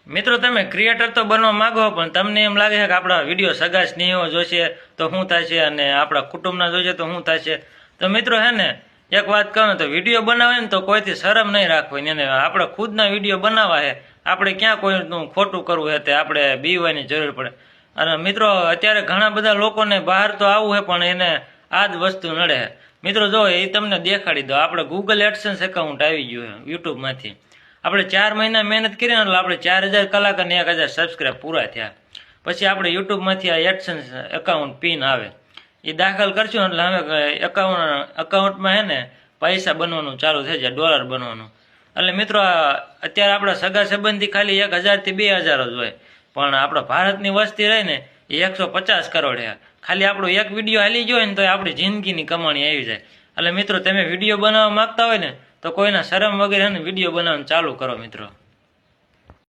મિત્રો તમે ક્રિએટર તો બનવા માંગો પણ તમને એમ લાગે છે કે આપણા વિડીયો સગા સ્નેહીઓ જોશે તો શું થશે અને આપણા કુટુંબના જોશે તો શું થશે. તો મિત્રો હે ને એક વાત કહું તો વિડીયો બનાવે ને તો કોઈથી શરમ નહીં રાખવાની, અને આપણે ખુદના વિડીયો બનાવવા છે, આપણે ક્યાં કોઈનું ખોટું કરવું છે તે આપણે બીવવાની જરૂર પડે. અને મિત્રો અત્યારે ઘણા બધા લોકોને બહાર તો આવવું છે પણ એને આ જ વસ્તુ નડે છે. મિત્રો જો એ તમને દેખાડી દો, આપણે ગૂગલ એડસન્સ એકાઉન્ટ આવી ગયું છે યુટ્યુબમાંથી. આપણે 4 મહિના મહેનત કરી એટલે આપણે 4000 કલાક અને 1000 સબસ્ક્રાઈબ પૂરા થયા. પછી આપણે યુટ્યુબમાંથી આ એડસન્સ એકાઉન્ટ પિન આવે, એ દાખલ કરશું એટલે હવે એકાઉન્ટમાં હે ને પૈસા બનવાનું ચાલુ થઈ જાય, ડોલર બનવાનું. એટલે મિત્રો અત્યારે આપણા સગા સંબંધી ખાલી 1000 થી 2000 જ હોય, પણ આપણા ભારતની વસ્તી રહી ને એ 150 કરોડ છે. ખાલી આપણો એક વિડીયો હાલી ગયો ને તો આપણી જિંદગીની કમાણી આવી જાય. એટલે મિત્રો તમે વિડીયો બનાવવા માંગતા હોય ને તો કોઈના શરમ વગેરે વિડીયો બનાવવાનું ચાલુ કરો મિત્રો.